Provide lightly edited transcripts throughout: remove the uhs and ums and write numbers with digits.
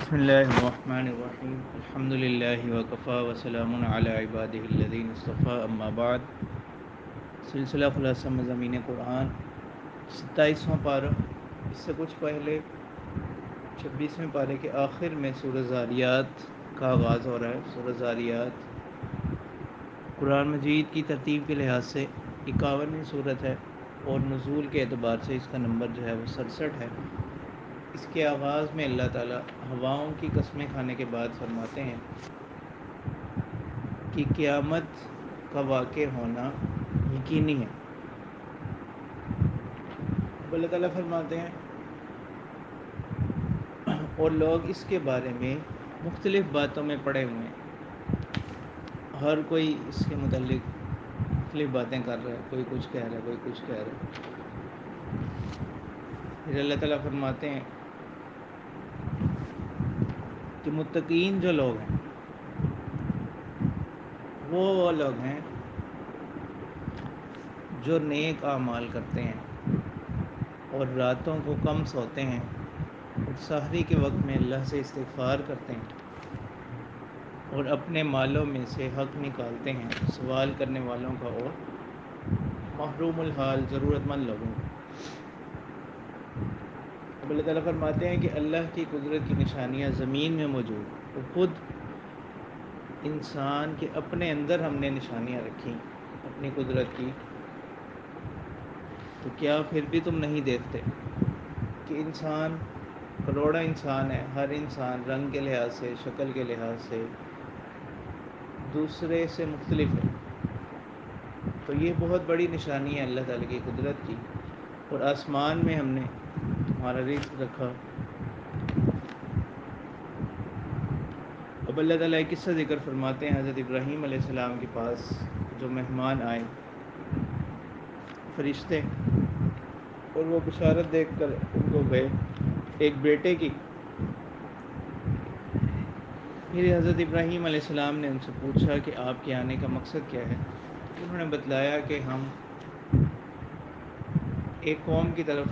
بسم اللہ الرحمن الرحیم الحمد للہ وکفا وسلام علی عبادہ الذین اصطفیٰ اما بعد سلسلہ خلاصہ مضامین قرآن 27واں پارہ، اس سے کچھ پہلے 26ویں پارے کے آخر میں سورہ زاریات کا آغاز ہو رہا ہے۔ سورہ زاریات قرآن مجید کی ترتیب کے لحاظ سے 51ویں صورت ہے اور نزول کے اعتبار سے اس کا نمبر جو ہے وہ 67 ہے۔ اس کے آغاز میں اللہ تعالیٰ ہواؤں کی قسمیں کھانے کے بعد فرماتے ہیں کہ قیامت کا واقع ہونا یقینی ہے۔ اب اللہ تعالیٰ فرماتے ہیں اور لوگ اس کے بارے میں مختلف باتوں میں پڑے ہوئے ہیں، ہر کوئی اس کے متعلق مختلف باتیں کر رہا ہے، کوئی کچھ کہہ رہا ہے، کوئی کچھ کہہ رہا ہے۔ پھر اللہ تعالیٰ فرماتے ہیں کہ متقین جو لوگ ہیں وہ لوگ ہیں جو نیک اعمال کرتے ہیں اور راتوں کو کم سوتے ہیں اور سحری کے وقت میں اللہ سے استغفار کرتے ہیں اور اپنے مالوں میں سے حق نکالتے ہیں سوال کرنے والوں کا اور محروم الحال ضرورت مند لوگوں کا۔ اب اللہ تعالیٰ فرماتے ہیں کہ اللہ کی قدرت کی نشانیاں زمین میں موجود ہیں اور خود انسان کے اپنے اندر ہم نے نشانیاں رکھی اپنی قدرت کی، تو کیا پھر بھی تم نہیں دیکھتے کہ انسان کروڑا انسان ہے، ہر انسان رنگ کے لحاظ سے، شکل کے لحاظ سے دوسرے سے مختلف ہے۔ تو یہ بہت بڑی نشانی ہے اللہ تعالیٰ کی قدرت کی۔ اور آسمان میں ہم نے تمہارا رزق رکھا۔ اب اللہ تعالیٰ ایک قصہ ذکر فرماتے ہیں، حضرت ابراہیم علیہ السلام کے پاس جو مہمان آئے فرشتے، اور وہ بشارت دیکھ کر ان کو گئے ایک بیٹے کی۔ پھر حضرت ابراہیم علیہ السلام نے ان سے پوچھا کہ آپ کے آنے کا مقصد کیا ہے؟ تو انہوں نے بتلایا کہ ہم ایک قوم کی طرف،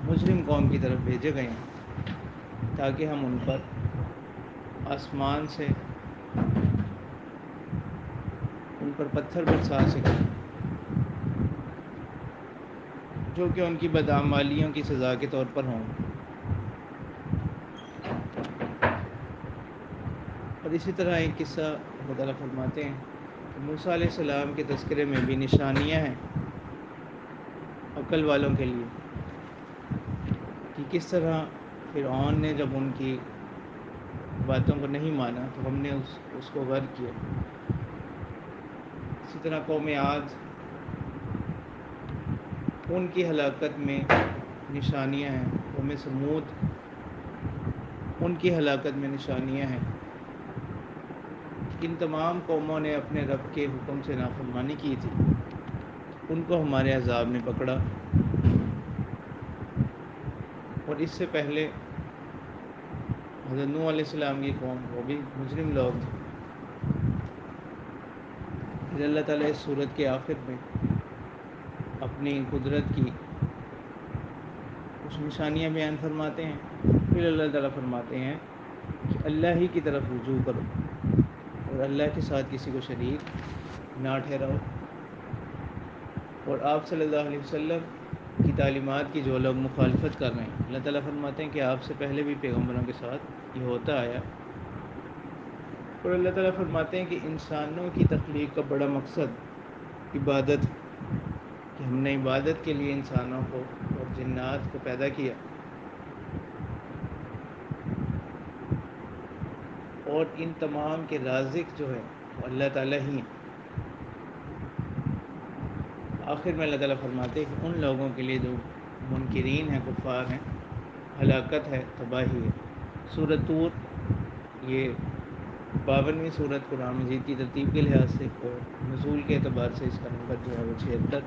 مجرم قوم کی طرف بھیجے گئے ہیں تاکہ ہم ان پر آسمان سے ان پر پتھر برسا سکیں، جو کہ ان کی بدعمالیوں کی سزا کے طور پر ہوں۔ اور اسی طرح ایک قصہ اللہ تعالیٰ فرماتے ہیں کہ موسیٰ علیہ السلام کے تذکرے میں بھی نشانیاں ہیں عقل والوں کے لیے، کہ کس طرح فرعون نے جب ان کی باتوں کو نہیں مانا تو ہم نے اس کو غرق کیا۔ اسی طرح قوم عاد، ان کی ہلاکت میں نشانیاں ہیں۔ قوم سمود، ان کی ہلاکت میں نشانیاں ہیں۔ ان تمام قوموں نے اپنے رب کے حکم سے نافرمانی کی تھی، ان کو ہمارے عذاب نے پکڑا۔ اور اس سے پہلے حضرت نوح علیہ السلام کی قوم، وہ بھی مجرم لوگ تھے۔ پھر اللہ تعالیٰ اس صورت کے آخر میں اپنی قدرت کی کچھ نشانیاں بیان فرماتے ہیں۔ پھر اللہ تعالیٰ فرماتے ہیں کہ اللہ ہی کی طرف رجوع کرو اور اللہ کے ساتھ کسی کو شریک نہ ٹھہراؤ۔ اور آپ صلی اللہ علیہ وسلم کی تعلیمات کی جو لوگ مخالفت کر رہے ہیں، اللہ تعالیٰ فرماتے ہیں کہ آپ سے پہلے بھی پیغمبروں کے ساتھ یہ ہوتا آیا۔ اور اللہ تعالیٰ فرماتے ہیں کہ انسانوں کی تخلیق کا بڑا مقصد عبادت ہے، کہ ہم نے عبادت کے لیے انسانوں کو اور جنات کو پیدا کیا، اور ان تمام کے رازق جو ہے وہ اللہ تعالیٰ ہی ہیں۔ آخر میں اللہ تعالیٰ فرماتے ہیں کہ ان لوگوں کے لیے جو منکرین ہیں، کفار ہیں، ہلاکت ہے، تباہی ہے۔ سورۃ طور، یہ 52ویں سورت قرآن مجید کی ترتیب کے لحاظ سے، اور نزول کے اعتبار سے اس کا نمبر جو ہے وہ 76۔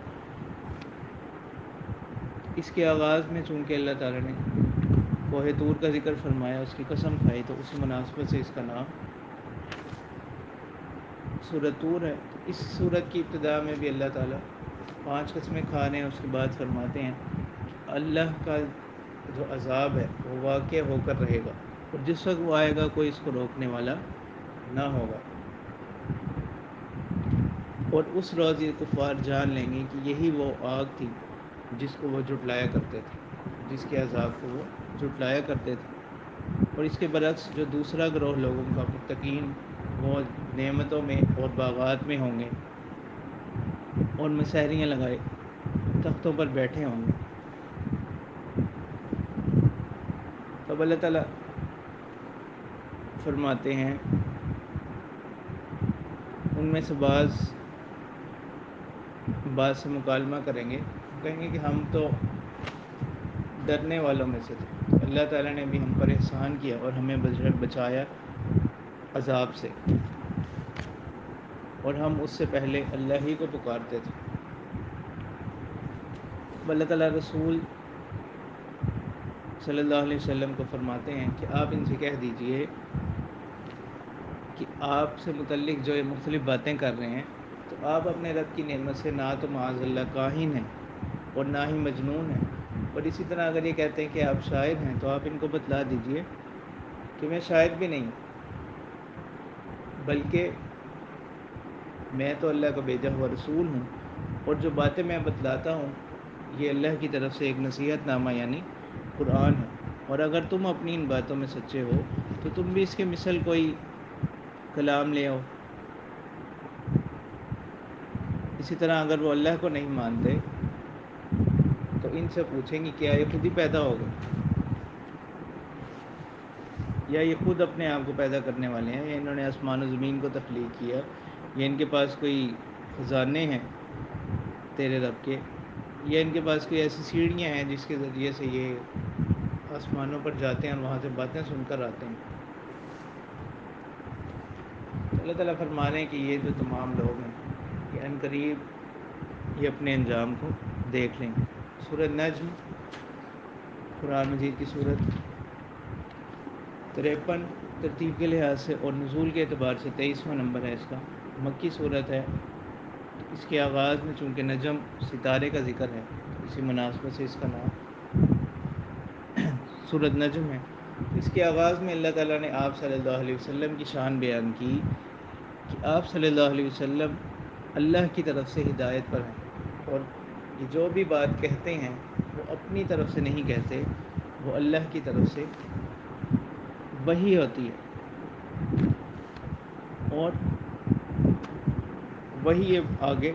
اس کے آغاز میں چونکہ اللہ تعالیٰ نے کوہ طور کا ذکر فرمایا، اس کی قسم کھائی، تو اسی مناسبت سے اس کا نام سورۃ طور ہے۔ تو اس سورت کی ابتدا میں بھی اللہ تعالیٰ 5 قسمیں کھا رہے ہیں، اس کے بعد فرماتے ہیں کہ اللہ کا جو عذاب ہے وہ واقع ہو کر رہے گا۔ اور جس وقت وہ آئے گا کوئی اس کو روکنے والا نہ ہوگا، اور اس روز یہ کفار جان لیں گے کہ یہی وہ آگ تھی جس کو وہ جھٹلایا کرتے تھے، جس کے عذاب کو وہ جھٹلایا کرتے تھے۔ اور اس کے برعکس جو دوسرا گروہ لوگوں کا متقین، وہ نعمتوں میں اور باغات میں ہوں گے، اور میں سحریاں لگائے تختوں پر بیٹھے ہوں گے۔ تب اللہ تعالیٰ فرماتے ہیں ان میں سے بعض سے مکالمہ کریں گے، کہیں گے کہ ہم تو ڈرنے والوں میں سے تھے، تو اللہ تعالیٰ نے بھی ہم پر احسان کیا اور ہمیں بچایا عذاب سے، اور ہم اس سے پہلے اللہ ہی کو پکارتے تھے۔ تو اللہ تعالیٰ رسول صلی اللہ علیہ وسلم کو فرماتے ہیں کہ آپ ان سے کہہ دیجئے کہ آپ سے متعلق جو یہ مختلف باتیں کر رہے ہیں، تو آپ اپنے رب کی نعمت سے نہ تو معاذ اللہ کاہن ہیں اور نہ ہی مجنون ہیں، اور اسی طرح اگر یہ کہتے ہیں کہ آپ شاعر ہیں، تو آپ ان کو بتلا دیجئے کہ میں شاعر بھی نہیں، بلکہ میں تو اللہ کا بھیجا ہوا رسول ہوں، اور جو باتیں میں بتلاتا ہوں یہ اللہ کی طرف سے ایک نصیحت نامہ یعنی قرآن ہے، اور اگر تم اپنی ان باتوں میں سچے ہو تو تم بھی اس کے مثل کوئی کلام لے آؤ۔ اسی طرح اگر وہ اللہ کو نہیں مانتے تو ان سے پوچھیں گے کیا یہ خود ہی پیدا ہو گئے، یا یہ خود اپنے آپ کو پیدا کرنے والے ہیں، یا انہوں نے آسمان و زمین کو تخلیق کیا، یا ان کے پاس کوئی خزانے ہیں تیرے رب کے، یا ان کے پاس کوئی ایسی سیڑھیاں ہیں جس کے ذریعے سے یہ آسمانوں پر جاتے ہیں اور وہاں سے باتیں سن کر آتے ہیں۔ تو اللہ تعالیٰ فرما رہے ہیں کہ یہ جو تمام لوگ ہیں یہ عنقریب یہ اپنے انجام کو دیکھ لیں گے۔ سورۃ نجم قرآن مجید کی صورت 53 ترتیب کے لحاظ سے اور نزول کے اعتبار سے 23واں نمبر ہے، اس کا مکی صورت ہے۔ اس کے آغاز میں چونکہ نجم ستارے کا ذکر ہے تو اسی مناسبت سے اس کا نام سورۃ نجم ہے۔ اس کے آغاز میں اللہ تعالیٰ نے آپ صلی اللہ علیہ وسلم کی شان بیان کی کہ آپ صلی اللہ علیہ وسلم اللہ کی طرف سے ہدایت پر ہیں، اور یہ جو بھی بات کہتے ہیں وہ اپنی طرف سے نہیں کہتے، وہ اللہ کی طرف سے وحی ہوتی ہے، اور وہی آگے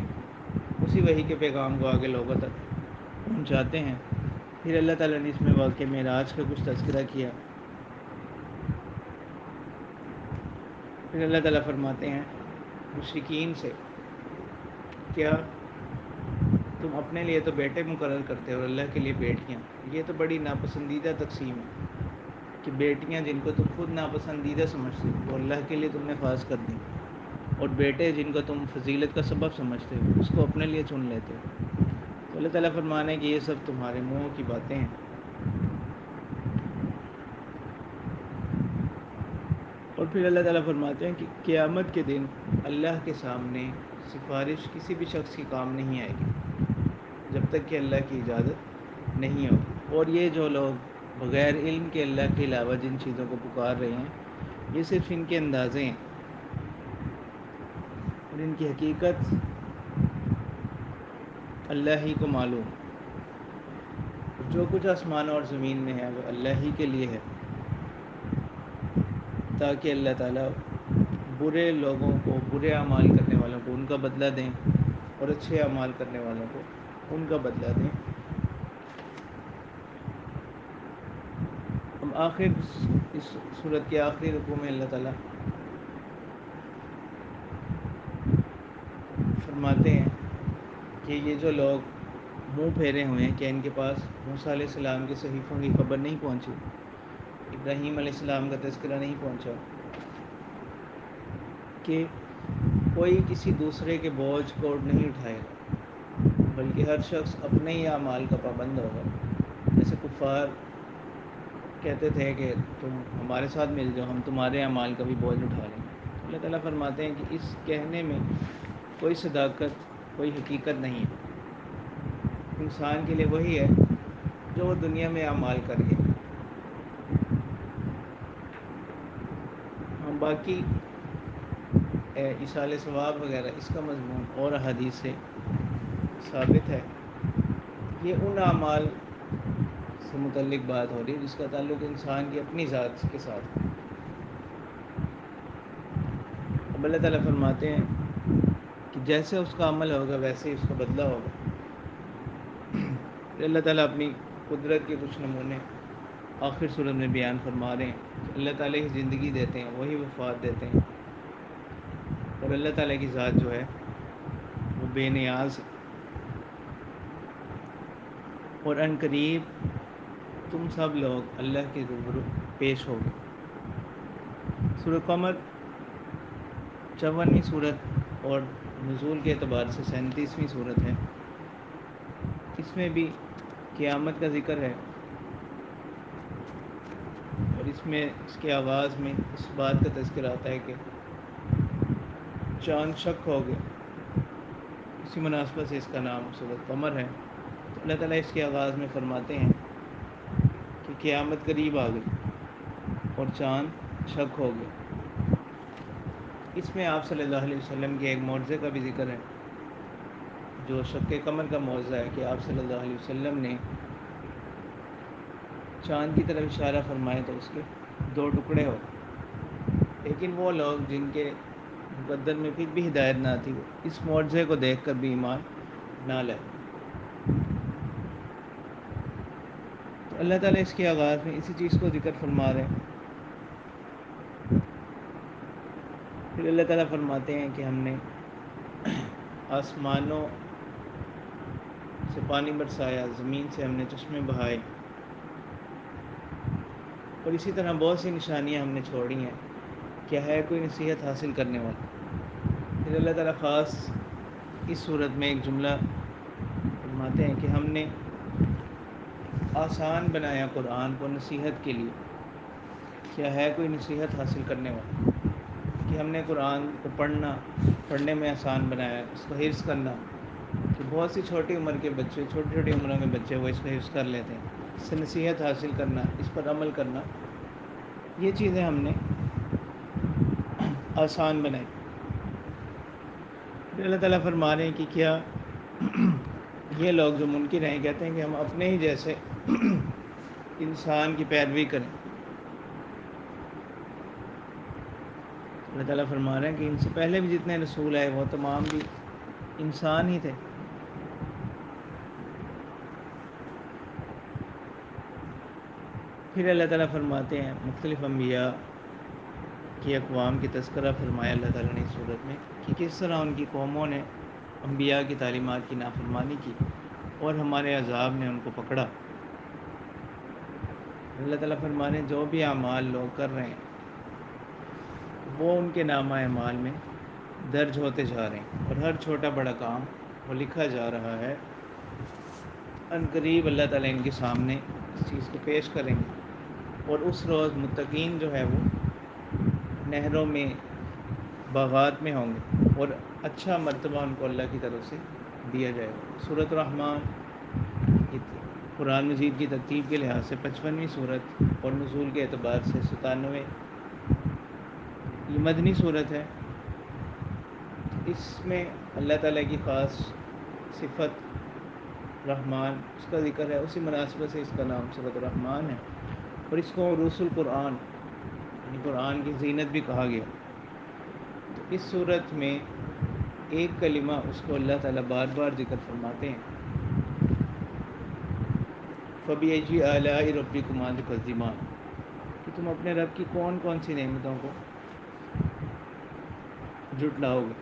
اسی وحی کے پیغام کو آگے لوگوں تک پہنچاتے ہیں۔ پھر اللہ تعالیٰ نے اس میں واقع معراج کا کچھ تذکرہ کیا۔ پھر اللہ تعالیٰ فرماتے ہیں مشرکین سے، کیا تم اپنے لیے تو بیٹے مقرر کرتے ہو اور اللہ کے لیے بیٹیاں؟ یہ تو بڑی ناپسندیدہ تقسیم ہے کہ بیٹیاں جن کو تم خود ناپسندیدہ سمجھتے ہو وہ اللہ کے لیے تم نے خاص کر دیں، اور بیٹے جن کو تم فضیلت کا سبب سمجھتے ہو اس کو اپنے لیے چن لیتے ہو۔ تو اللہ تعالیٰ فرمانے کہ یہ سب تمہارے منہوں کی باتیں ہیں۔ اور پھر اللہ تعالیٰ فرماتے ہیں کہ قیامت کے دن اللہ کے سامنے سفارش کسی بھی شخص کی کام نہیں آئے گی جب تک کہ اللہ کی اجازت نہیں ہوگی، اور یہ جو لوگ بغیر علم کے اللہ کے علاوہ جن چیزوں کو پکار رہے ہیں یہ صرف ان کے اندازے ہیں، اور ان کی حقیقت اللہ ہی کو معلوم، اور جو کچھ آسمانوں اور زمین میں ہے وہ اللہ ہی کے لیے ہے، تاکہ اللہ تعالیٰ برے لوگوں کو، برے اعمال کرنے والوں کو ان کا بدلہ دیں، اور اچھے اعمال کرنے والوں کو ان کا بدلہ دیں۔ ہم آخر اس صورت کے آخری رکوع میں اللہ تعالیٰ فرماتے ہیں کہ یہ جو لوگ منہ پھیرے ہوئے ہیں، کہ ان کے پاس موسیٰ علیہ السلام کے صحیفوں کی خبر نہیں پہنچی، ابراہیم علیہ السلام کا تذکرہ نہیں پہنچا، کہ کوئی کسی دوسرے کے بوجھ کو نہیں اٹھائے گا، بلکہ ہر شخص اپنے ہی اعمال کا پابند ہوگا۔ جیسے کفار کہتے تھے کہ تم ہمارے ساتھ مل جاؤ، ہم تمہارے اعمال کا بھی بوجھ اٹھا لیں گے۔ اللہ تعالیٰ فرماتے ہیں کہ اس کہنے میں کوئی صداقت، کوئی حقیقت نہیں ہے۔ انسان کے لیے وہی ہے جو وہ دنیا میں اعمال کر گیا، باقی ایصال ثواب وغیرہ اس کا مضمون اور احادیث سے ثابت ہے. یہ ان اعمال سے متعلق بات ہو رہی ہے جس کا تعلق انسان کی اپنی ذات کے ساتھ ہے. اب اللہ تعالیٰ فرماتے ہیں کہ جیسے اس کا عمل ہوگا ویسے ہی اس کا بدلہ ہوگا. اللہ تعالیٰ اپنی قدرت کے کچھ نمونے آخر صورت میں بیان فرما رہے ہیں کہ اللہ تعالیٰ ہی زندگی دیتے ہیں, وہی وفات دیتے ہیں, اور اللہ تعالیٰ کی ذات جو ہے وہ بے نیاز ہے. اور ان قریب تم سب لوگ اللہ کے روبرو پیش ہوگے. سورۃ قمر 54ویں صورت اور نزول کے اعتبار سے 37ویں صورت ہے. اس میں بھی قیامت کا ذکر ہے, اور اس میں اس کے آغاز میں اس بات کا تذکر آتا ہے کہ چاند شق ہو گیا. اسی مناسبت سے اس کا نام سورۃ قمر ہے. تو اللہ تعالیٰ اس کے آغاز میں فرماتے ہیں کہ قیامت قریب آ گئی اور چاند شق ہو گیا. اس میں آپ صلی اللہ علیہ وسلم کے ایک معجزے کا بھی ذکر ہے, جو شق قمر کا معجزہ ہے کہ آپ صلی اللہ علیہ وسلم نے چاند کی طرف اشارہ فرمائے تو اس کے 2 ٹکڑے ہو. لیکن وہ لوگ جن کے مقدر میں پھر بھی ہدایت نہ تھی وہ اس معجزے کو دیکھ کر بھی ایمان نہ لائے. تو اللہ تعالیٰ اس کے آغاز میں اسی چیز کو ذکر فرما رہے ہیں. پھر اللہ تعالیٰ فرماتے ہیں کہ ہم نے آسمانوں سے پانی برسایا, زمین سے ہم نے چشمے بہائے, اور اسی طرح بہت سی نشانیاں ہم نے چھوڑی ہیں, کیا ہے کوئی نصیحت حاصل کرنے والا. پھر اللہ تعالیٰ خاص اس صورت میں ایک جملہ فرماتے ہیں کہ ہم نے آسان بنایا قرآن کو نصیحت کے لیے, کیا ہے کوئی نصیحت حاصل کرنے والا. کہ ہم نے قرآن کو پڑھنے میں آسان بنایا, اس کو حفظ کرنا, کہ بہت سی چھوٹی عمر کے بچے, چھوٹی چھوٹی عمروں کے بچے وہ اس کو حفظ کر لیتے ہیں. اس سے نصیحت حاصل کرنا, اس پر عمل کرنا, یہ چیزیں ہم نے آسان بنائی. پھر اللہ تعالیٰ فرما رہے ہیں کہ کیا یہ لوگ جو منکر ہیں کہتے ہیں کہ ہم اپنے ہی جیسے انسان کی پیروی کریں. اللہ تعالیٰ فرما رہے ہیں کہ ان سے پہلے بھی جتنے رسول آئے وہ تمام بھی انسان ہی تھے. پھر اللہ تعالیٰ فرماتے ہیں مختلف انبیاء کی اقوام کی تذکرہ فرمایا اللہ تعالیٰ نے اس صورت میں کہ کس طرح ان کی قوموں نے انبیاء کی تعلیمات کی نافرمانی کی اور ہمارے عذاب نے ان کو پکڑا. اللہ تعالیٰ فرما رہے ہیں جو بھی اعمال لوگ کر رہے ہیں وہ ان کے نامہ اعمال میں درج ہوتے جا رہے ہیں, اور ہر چھوٹا بڑا کام وہ لکھا جا رہا ہے. ان قریب اللہ تعالیٰ ان کے سامنے اس چیز کو پیش کریں گے, اور اس روز متقین جو ہے وہ نہروں میں, باغات میں ہوں گے, اور اچھا مرتبہ ان کو اللہ کی طرف سے دیا جائے گا. سورۃ الرحمن قرآن مجید کی ترتیب کے لحاظ سے 55ویں صورت اور نزول کے اعتبار سے 97. یہ مدنی صورت ہے. اس میں اللہ تعالیٰ کی خاص صفت رحمان اس کا ذکر ہے, اسی مناسبت سے اس کا نام سورۃ الرحمن ہے. اور اس کو عروس القرآن یعنی قرآن کی زینت بھی کہا گیا. تو اس صورت میں ایک کلمہ اس کو اللہ تعالیٰ بار بار ذکر فرماتے ہیں, فَبِأَيِّ آلَاءِ رَبِّكُمَا تُكَذِّبَانِ, کہ تم اپنے رب کی کون کون سی نعمتوں کو جھٹلاؤ گے.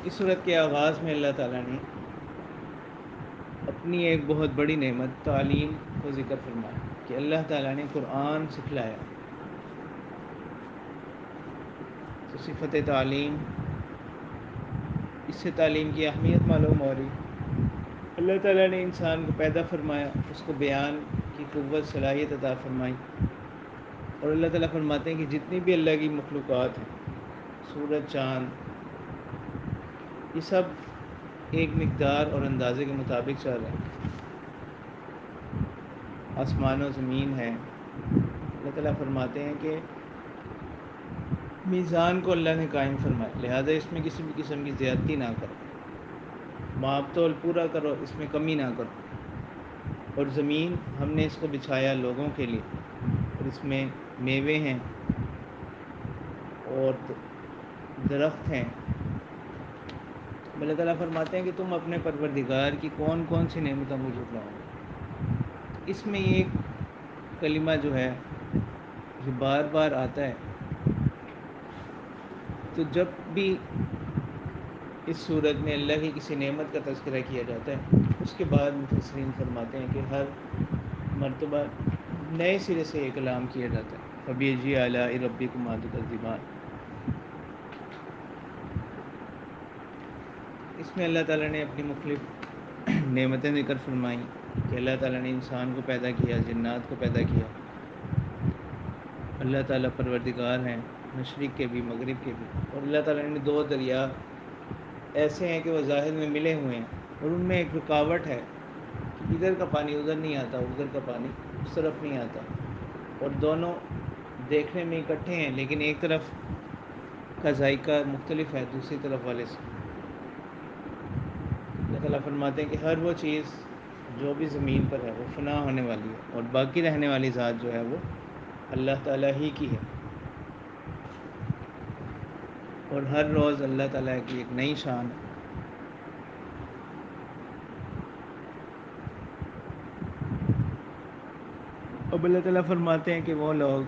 اس صورت کے آغاز میں اللہ تعالیٰ نے اپنی ایک بہت بڑی نعمت تعلیم کو ذکر فرمایا کہ اللہ تعالیٰ نے قرآن سکھلایا. تو صفت تعلیم, اس سے تعلیم کی اہمیت معلوم ہو رہی. اللہ تعالیٰ نے انسان کو پیدا فرمایا, اس کو بیان کی قوت صلاحیت عطا فرمائی, اور اللہ تعالیٰ فرماتے ہیں کہ جتنی بھی اللہ کی مخلوقات ہیں, سورج, چاند, یہ سب ایک مقدار اور اندازے کے مطابق چل رہے ہیں. آسمان و زمین ہے. اللہ تعالیٰ فرماتے ہیں کہ میزان کو اللہ نے قائم فرمایا، لہذا اس میں کسی بھی قسم کی زیادتی نہ کرو، ماپ تول پورا کرو، اس میں کمی نہ کرو۔ اور زمین ہم نے اس کو بچھایا لوگوں کے لیے، اور اس میں میوے ہیں اور درخت ہیں۔ اللہ تعالیٰ فرماتے ہیں کہ تم اپنے پروردگار کی کون کون سی نعمتوں کو جھٹلاؤ گے۔ اس میں ایک کلمہ جو ہے یہ بار بار آتا ہے، تو جب بھی اس صورت میں اللہ کی کسی نعمت کا تذکرہ کیا جاتا ہے، اس کے بعد مفسرین فرماتے ہیں کہ ہر مرتبہ نئے سرے سے یہ کلام کیا جاتا ہے، فَبِأَيِّ آلَاءِ رَبِّكُمَا تُكَذِّبَانِ۔ اس میں اللہ تعالیٰ نے اپنی مختلف نعمتیں ذکر فرمائیں کہ اللہ تعالیٰ نے انسان کو پیدا کیا، جنات کو پیدا کیا۔ اللہ تعالیٰ پروردگار ہیں مشرق کے بھی مغرب کے بھی، اور اللہ تعالیٰ نے دو دریا ایسے ہیں کہ وہ ظاہر میں ملے ہوئے ہیں، اور ان میں ایک رکاوٹ ہے کہ ادھر کا پانی ادھر نہیں آتا، ادھر کا پانی اس طرف نہیں آتا، اور دونوں دیکھنے میں اکٹھے ہیں لیکن ایک طرف کا ذائقہ مختلف ہے دوسری طرف والے سے۔ اللہ تعالیٰ فرماتے ہیں کہ ہر وہ چیز جو بھی زمین پر ہے وہ فنا ہونے والی ہے، اور باقی رہنے والی ذات جو ہے وہ اللہ تعالیٰ ہی کی ہے، اور ہر روز اللہ تعالیٰ کی ایک نئی شان ہے۔ اب اللہ تعالیٰ فرماتے ہیں کہ وہ لوگ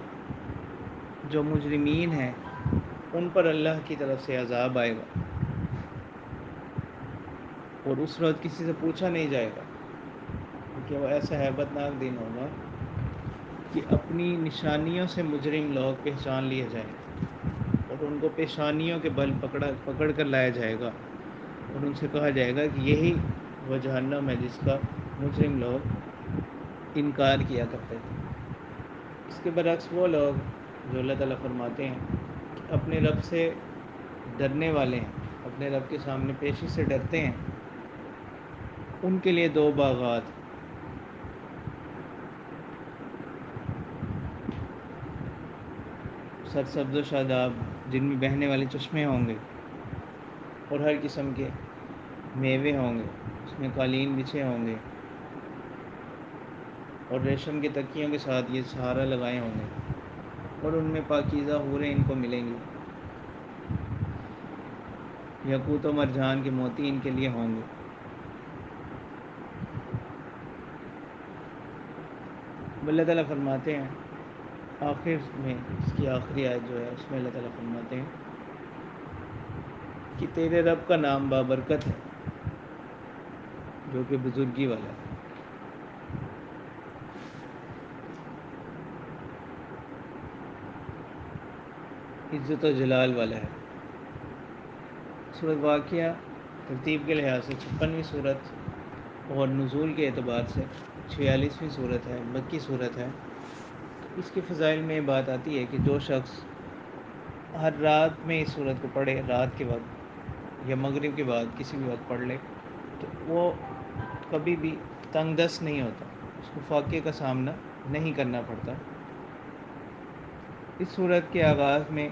جو مجرمین ہیں ان پر اللہ کی طرف سے عذاب آئے گا، اور اس روز کسی سے پوچھا نہیں جائے گا، کہ وہ ایسا ہیبت ناک دن ہوگا کہ اپنی نشانیوں سے مجرم لوگ پہچان لیے جائیں گے، اور ان کو پیشانیوں کے بل پکڑ کر لایا جائے گا، اور ان سے کہا جائے گا کہ یہی وہ جہنم ہے جس کا مجرم لوگ انکار کیا کرتے تھے۔ اس کے برعکس وہ لوگ جو اللہ تعالیٰ فرماتے ہیں کہ اپنے رب سے ڈرنے والے ہیں، اپنے رب کے سامنے پیشی سے ڈرتے ہیں، ان کے لیے دو باغات، سرسبز و شاداب، جن میں بہنے والے چشمے ہوں گے، اور ہر قسم کے میوے ہوں گے، اس میں قالین بچھے ہوں گے، اور ریشم کے تکیوں کے ساتھ یہ سہارا لگائے ہوں گے، اور ان میں پاکیزہ حوریں ان کو ملیں گی، یاقوت و مرجان کے موتی ان کے لیے ہوں گے۔ اللہ تعالیٰ فرماتے ہیں آخر میں، اس کی آخری آیت جو ہے اس میں اللہ تعالیٰ فرماتے ہیں کہ تیرے رب کا نام بابرکت ہے جو کہ بزرگی والا ہے، عزت و جلال والا ہے۔ سورۃ واقعہ ترتیب کے لحاظ سے 56ویں صورت اور نزول کے اعتبار سے 46ویں صورت ہے، مکی صورت ہے۔ اس کے فضائل میں یہ بات آتی ہے کہ جو شخص ہر رات میں اس صورت کو پڑھے، رات کے وقت یا مغرب کے بعد کسی بھی وقت پڑھ لے، تو وہ کبھی بھی تنگ دست نہیں ہوتا، اس کو فاقے کا سامنا نہیں کرنا پڑتا۔ اس صورت کے آغاز میں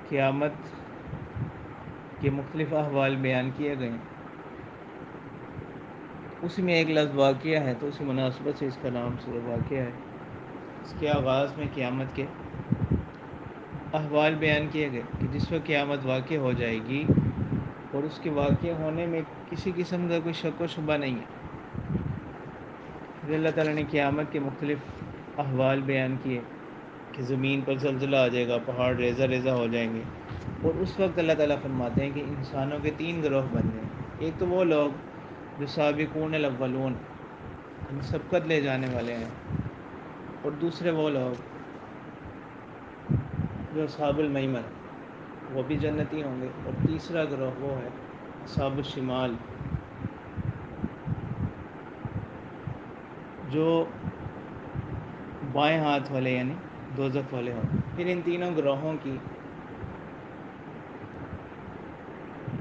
قیامت کے مختلف احوال بیان کیے گئے ہیں، اسی میں ایک لفظ واقعہ ہے، تو اسی مناسبت سے اس کا نام سورۃ واقعہ ہے۔ اس کے آغاز میں قیامت کے احوال بیان کیے گئے کہ جس وقت قیامت واقع ہو جائے گی، اور اس کے واقع ہونے میں کسی قسم کا کوئی شک و شبہ نہیں ہے۔ پھر اللہ تعالیٰ نے قیامت کے مختلف احوال بیان کیے کہ زمین پر زلزلہ آ جائے گا، پہاڑ ریزہ ریزہ ہو جائیں گے، اور اس وقت اللہ تعالیٰ فرماتے ہیں کہ انسانوں کے تین گروہ بن جائیں گے۔ ایک تو وہ لوگ جو سابقون الاولون، یعنی سبقت لے جانے والے ہیں، اور دوسرے وہ لوگ جو اصحاب المیمن، وہ بھی جنتی ہوں گے، اور تیسرا گروہ وہ ہے اصحاب الشمال، جو بائیں ہاتھ والے یعنی دوزخ والے ہوں گے۔ پھر ان تینوں گروہوں کی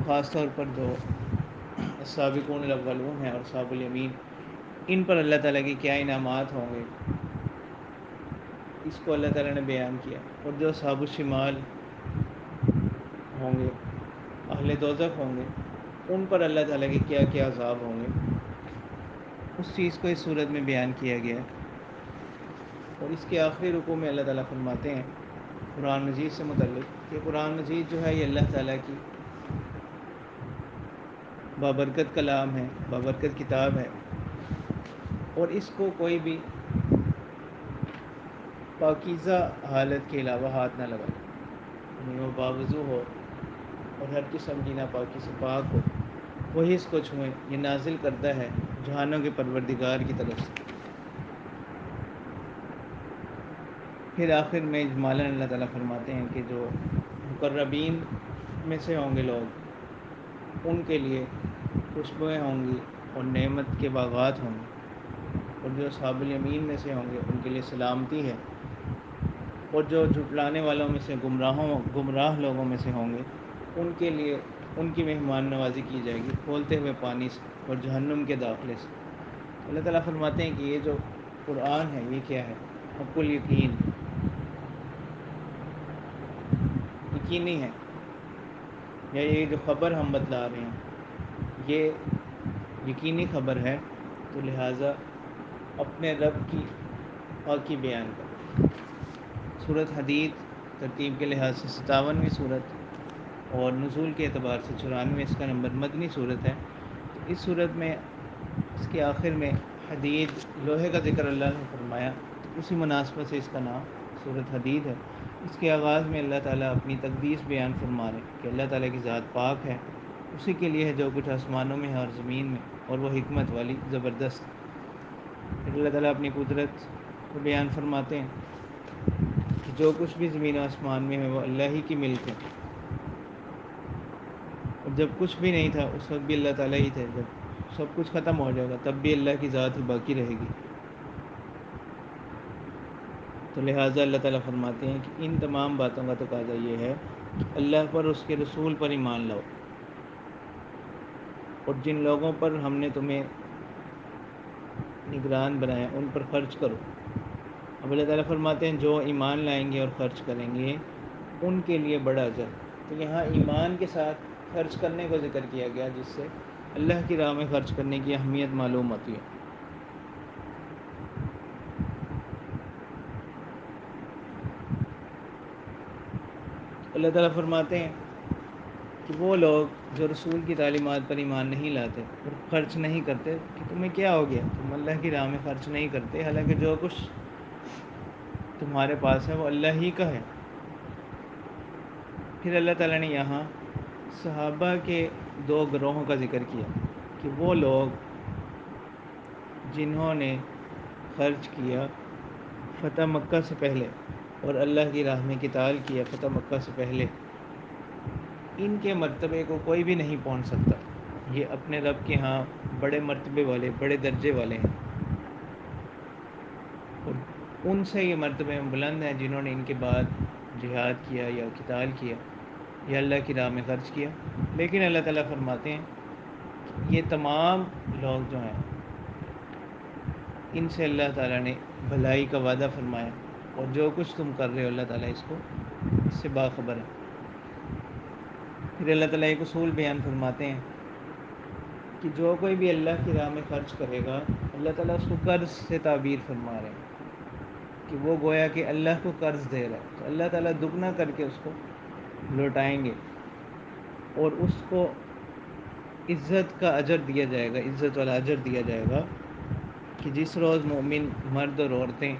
خاص طور پر جو السابقون الاولون ہیں اور اصحاب الیمین، ان پر اللہ تعالیٰ کی کیا انعامات ہوں گے، اس کو اللہ تعالیٰ نے بیان کیا، اور جو اصحاب الشمال ہوں گے، اہل دوزخ ہوں گے، ان پر اللہ تعالیٰ کے کیا کیا عذاب ہوں گے، اس چیز کو اس صورت میں بیان کیا گیا ہے۔ اور اس کے آخری رکوع میں اللہ تعالیٰ فرماتے ہیں قرآن مجید سے متعلق کہ قرآن مجید جو ہے یہ اللہ تعالیٰ کی بابرکت کلام ہے، بابرکت کتاب ہے، اور اس کو کوئی بھی پاکیزہ حالت کے علاوہ ہاتھ نہ لگائے، یعنی وہ باوضو ہو اور ہر قسم کی ناپاکی سے پاک ہو، وہی اس کو چھوئیں۔ یہ نازل کرتا ہے جہانوں کے پروردگار کی طرف سے۔ پھر آخر میں اجمالاً اللہ تعالیٰ فرماتے ہیں کہ جو مقربین میں سے ہوں گے لوگ، ان کے لیے خوشبوئیں ہوں گی اور نعمت کے باغات ہوں گے، اور جو اصحاب الیمین میں سے ہوں گے ان کے لیے سلامتی ہے، اور جو جھٹلانے والوں میں سے گمراہ لوگوں میں سے ہوں گے ان کے لیے ان کی مہمان نوازی کی جائے گی کھولتے ہوئے پانی سے اور جہنم کے داخلے سے۔ اللہ تعالیٰ فرماتے ہیں کہ یہ جو قرآن ہے یہ کیا ہے؟ حق الیقین، یقینی ہے، یا یہ جو خبر ہم بتلا رہے ہیں یہ یقینی خبر ہے، تو لہٰذا اپنے رب کی پاکی بیان کرو۔ سورۃ حدید ترتیب کے لحاظ سے 57ویں صورت اور نزول کے اعتبار سے 94، اس کا نمبر مدنی صورت ہے۔ تو اس صورت میں اس کے آخر میں حدید لوہے کا ذکر اللہ نے فرمایا، تو اسی مناسبت سے اس کا نام سورۃ حدید ہے۔ اس کے آغاز میں اللہ تعالیٰ اپنی تقدیس بیان فرما رہے ہیں کہ اللہ تعالیٰ کی ذات پاک ہے، اسی کے لیے ہے جو کچھ آسمانوں میں ہے اور زمین میں، اور وہ حکمت والی زبردست ہے۔ پھر اللہ تعالیٰ اپنی قدرت کو بیان فرماتے ہیں کہ جو کچھ بھی زمین و آسمان میں ہے وہ اللہ ہی کی ملک ہے، اور جب کچھ بھی نہیں تھا اس وقت بھی اللہ تعالیٰ ہی تھے، جب سب کچھ ختم ہو جائے گا تب بھی اللہ کی ذات ہی باقی رہے گی۔ تو لہٰذا اللہ تعالیٰ فرماتے ہیں کہ ان تمام باتوں کا تقاضا یہ ہے کہ اللہ پر، اس کے رسول پر ایمان لاؤ، اور جن لوگوں پر ہم نے تمہیں نگران بنایا ان پر خرچ کرو۔ اب اللہ تعالیٰ فرماتے ہیں جو ایمان لائیں گے اور خرچ کریں گے ان کے لیے بڑا اجر ہے۔ تو یہاں ایمان کے ساتھ خرچ کرنے کو ذکر کیا گیا، جس سے اللہ کی راہ میں خرچ کرنے کی اہمیت معلوم ہوتی ہے۔ اللہ تعالیٰ فرماتے ہیں کہ وہ لوگ جو رسول کی تعلیمات پر ایمان نہیں لاتے اور خرچ نہیں کرتے، کہ تمہیں کیا ہو گیا، تم اللہ کی راہ میں خرچ نہیں کرتے، حالانکہ جو کچھ تمہارے پاس ہے وہ اللہ ہی کا ہے۔ پھر اللہ تعالیٰ نے یہاں صحابہ کے دو گروہوں کا ذکر کیا کہ وہ لوگ جنہوں نے خرچ کیا فتح مکہ سے پہلے اور اللہ کی راہ میں قتال کیا فتح مکہ سے پہلے، ان کے مرتبے کو کوئی بھی نہیں پہنچ سکتا، یہ اپنے رب کے ہاں بڑے مرتبے والے، بڑے درجے والے ہیں، اور ان سے یہ مرتبے میں بلند ہیں جنہوں نے ان کے بعد جہاد کیا یا قتال کیا یا اللہ کی راہ میں خرچ کیا۔ لیکن اللہ تعالیٰ فرماتے ہیں کہ یہ تمام لوگ جو ہیں ان سے اللہ تعالیٰ نے بھلائی کا وعدہ فرمایا، اور جو کچھ تم کر رہے ہو اللہ تعالیٰ اس سے باخبر ہے۔ پھر اللہ تعالیٰ ایک اصول بیان فرماتے ہیں کہ جو کوئی بھی اللہ کی راہ میں خرچ کرے گا اللہ تعالیٰ اس کو قرض سے تعبیر فرما رہے ہیں کہ وہ گویا کہ اللہ کو قرض دے رہا ہے، تو اللہ تعالیٰ دگنا کر کے اس کو لوٹائیں گے، اور اس کو عزت کا اجر دیا جائے گا، عزت والا اجر دیا جائے گا، کہ جس روز مومن مرد اور عورتیں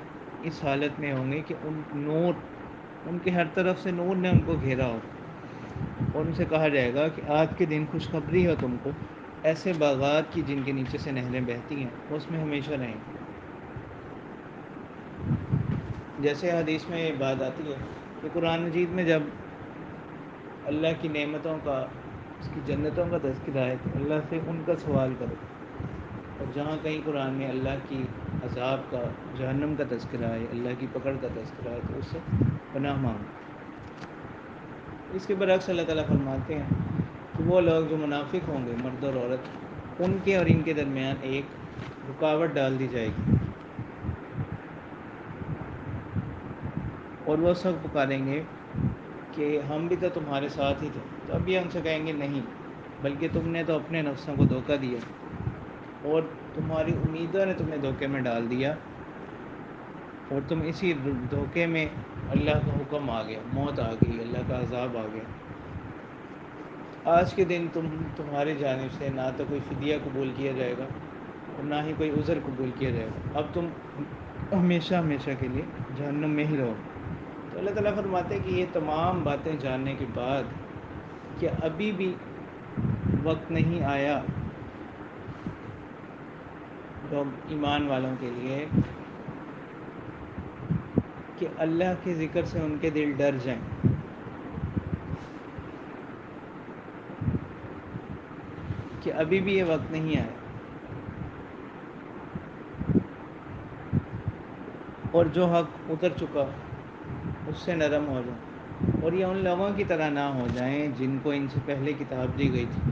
اس حالت میں ہوں گے کہ ان کے ہر طرف سے نور نے ان کو گھیرا ہو، اور ان سے کہا جائے گا کہ آج کے دن خوشخبری ہے تم کو، ایسے باغات کی جن کے نیچے سے نہریں بہتی ہیں، وہ اس میں ہمیشہ رہیں گے۔ جیسے حدیث میں یہ بات آتی ہے کہ قرآن مجید میں جب اللہ کی نعمتوں کا، اس کی جنتوں کا تذکرہ ہے تو اللہ سے ان کا سوال کرو، اور جہاں کہیں قرآن میں اللہ کی عذاب کا، جہنم کا تذکرہ ہے، اللہ کی پکڑ کا تذکرہ ہے تو اس سے پناہ مانگو۔ اس کے برعکس اللہ تعالیٰ فرماتے ہیں کہ وہ لوگ جو منافق ہوں گے مرد اور عورت، ان کے اور ان کے درمیان ایک رکاوٹ ڈال دی جائے گی، اور وہ سب پکاریں گے کہ ہم بھی تو تمہارے ساتھ ہی تھے، تو اب یہ ان سے کہیں گے نہیں، بلکہ تم نے تو اپنے نفسوں کو دھوکہ دیا اور تمہاری امیدوں نے تمہیں دھوکے میں ڈال دیا، اور تم اسی دھوکے میں اللہ کا حکم آ گیا، موت آ گئی، اللہ کا عذاب آ گیا۔ آج کے دن تمہاری جانب سے نہ تو کوئی فدیہ قبول کیا جائے گا اور نہ ہی کوئی عذر قبول کیا جائے گا، اب تم ہمیشہ ہمیشہ کے لیے جہنم میں ہی رہو گے۔ تو اللہ تعالیٰ فرماتے ہیں کہ یہ تمام باتیں جاننے کے بعد کہ ابھی بھی وقت نہیں آیا لوگ ایمان والوں کے لیے کہ اللہ کے ذکر سے ان کے دل ڈر جائیں، کہ ابھی بھی یہ وقت نہیں آیا، اور جو حق اتر چکا اس سے نرم ہو جائیں، اور یہ ان لوگوں کی طرح نہ ہو جائیں جن کو ان سے پہلے کتاب دی گئی تھی،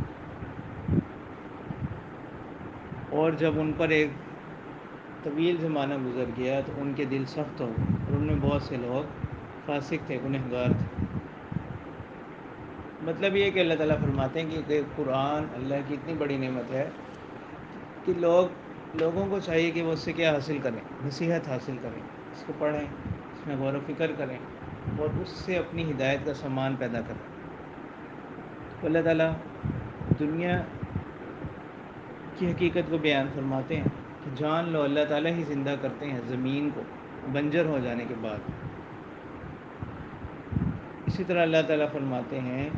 اور جب ان پر ایک طویل زمانہ گزر گیا تو ان کے دل سخت ہو گئے، اور ان میں بہت سے لوگ فاسق تھے، گنہگار تھے۔ مطلب یہ کہ اللہ تعالیٰ فرماتے ہیں کہ قرآن اللہ کی اتنی بڑی نعمت ہے کہ لوگوں کو چاہیے کہ وہ اس سے کیا حاصل کریں، نصیحت حاصل کریں، اس کو پڑھیں، اس میں غور و فکر کریں، اور اس سے اپنی ہدایت کا سامان پیدا کریں۔ تو اللہ تعالیٰ دنیا کی حقیقت کو بیان فرماتے ہیں کہ جان لو اللہ تعالیٰ ہی زندہ کرتے ہیں زمین کو بنجر ہو جانے کے بعد۔ اسی طرح اللہ تعالیٰ فرماتے ہیں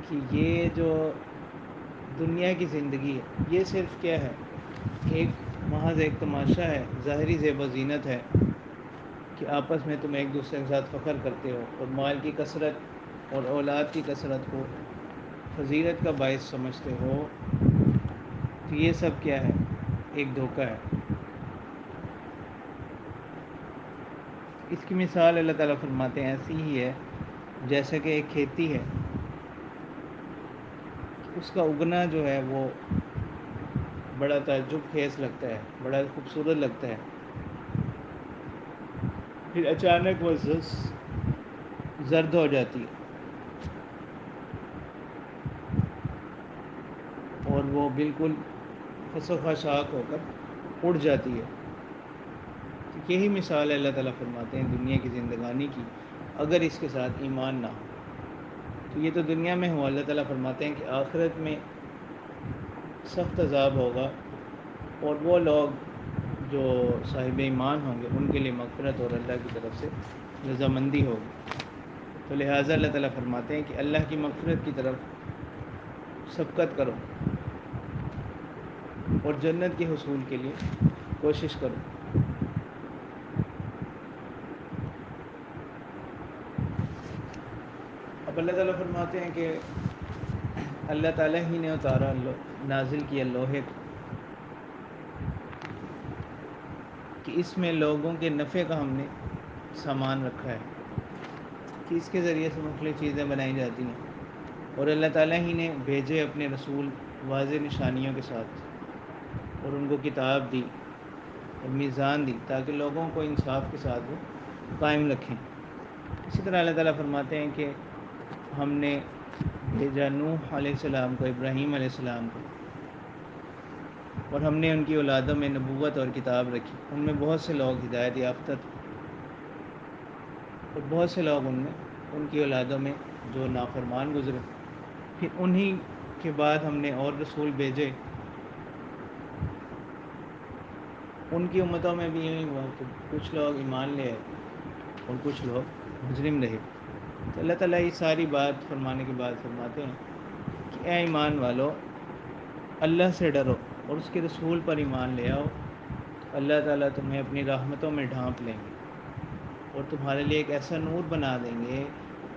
کہ یہ جو دنیا کی زندگی ہے یہ صرف کیا ہے، محض ایک تماشا ہے، ظاہری زیب و زینت ہے کہ آپس میں تم ایک دوسرے کے ساتھ فخر کرتے ہو اور مال کی کثرت اور اولاد کی کثرت کو فضیلت کا باعث سمجھتے ہو، تو یہ سب کیا ہے، ایک دھوکہ ہے۔ اس کی مثال اللہ تعالیٰ فرماتے ہیں ایسی ہی ہے جیسے کہ ایک کھیتی ہے، اس کا اگنا جو ہے وہ بڑا تعجب خیز لگتا ہے، بڑا خوبصورت لگتا ہے، پھر اچانک وہ زرد ہو جاتی ہے اور وہ بالکل خس و خاشاک ہو کر اڑ جاتی ہے۔ تو یہی مثال ہے اللہ تعالیٰ فرماتے ہیں دنیا کی زندگانی کی، اگر اس کے ساتھ ایمان نہ ہو تو یہ تو دنیا میں ہو۔ اللہ تعالیٰ فرماتے ہیں کہ آخرت میں سخت عذاب ہوگا، اور وہ لوگ جو صاحب ایمان ہوں گے ان کے لیے مغفرت اور اللہ کی طرف سے رضامندی ہوگی۔ تو لہٰذا اللہ تعالیٰ فرماتے ہیں کہ اللہ کی مغفرت کی طرف سبقت کرو اور جنت کے حصول کے لیے کوشش کرو۔ اب اللہ تعالیٰ فرماتے ہیں کہ اللہ تعالیٰ ہی نے اتارا، نازل کیا لوہے کو، کہ اس میں لوگوں کے نفع کا ہم نے سامان رکھا ہے، کہ اس کے ذریعے سے مختلف چیزیں بنائی جاتی ہیں، اور اللہ تعالیٰ ہی نے بھیجے اپنے رسول واضح نشانیوں کے ساتھ، اور ان کو کتاب دی اور میزان دی تاکہ لوگوں کو انصاف کے ساتھ وہ قائم رکھیں۔ اسی طرح اللہ تعالیٰ فرماتے ہیں کہ ہم نے بھیجا نوح علیہ السلام کو، ابراہیم علیہ السلام کو، اور ہم نے ان کی اولادوں میں نبوت اور کتاب رکھی، ان میں بہت سے لوگ ہدایت یافتہ تھے، اور بہت سے لوگ ان کی اولادوں میں جو نافرمان گزرے۔ پھر انہی کے بعد ہم نے اور رسول بھیجے، ان کی امتوں میں بھی یہی ہوا کہ کچھ لوگ ایمان لے آئے اور کچھ لوگ مجرم رہے۔ تو اللہ تعالیٰ یہ ساری بات فرمانے کے بعد فرماتے ہیں کہ اے ایمان والو، اللہ سے ڈرو اور اس کے رسول پر ایمان لے آؤ، تو اللہ تعالیٰ تمہیں اپنی رحمتوں میں ڈھانپ لیں گے، اور تمہارے لیے ایک ایسا نور بنا دیں گے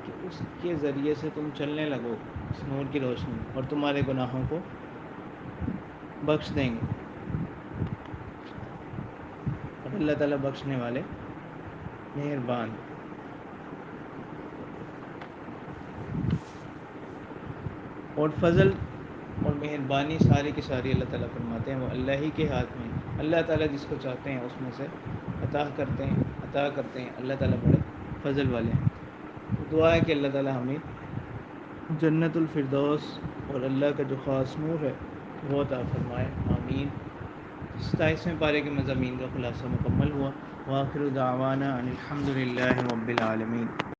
کہ اس کے ذریعے سے تم چلنے لگو اس نور کی روشنی میں، اور تمہارے گناہوں کو بخش دیں گے، اور اللہ تعالیٰ بخشنے والے مہربان۔ اور فضل اور مہربانی ساری کی ساری اللہ تعالیٰ فرماتے ہیں وہ اللہ ہی کے ہاتھ میں، اللہ تعالیٰ جس کو چاہتے ہیں اس میں سے عطا کرتے ہیں، اللہ تعالیٰ بڑے فضل والے ہیں. دعا ہے کہ اللہ تعالی ہمیں جنت الفردوس اور اللہ کا جو خاص نور ہے وہ عطا فرمائے. آمین. 27ویں پارے کے مضامین کا خلاصہ مکمل ہوا. وآخر دعوانا ان الحمد للہ رب العالمین.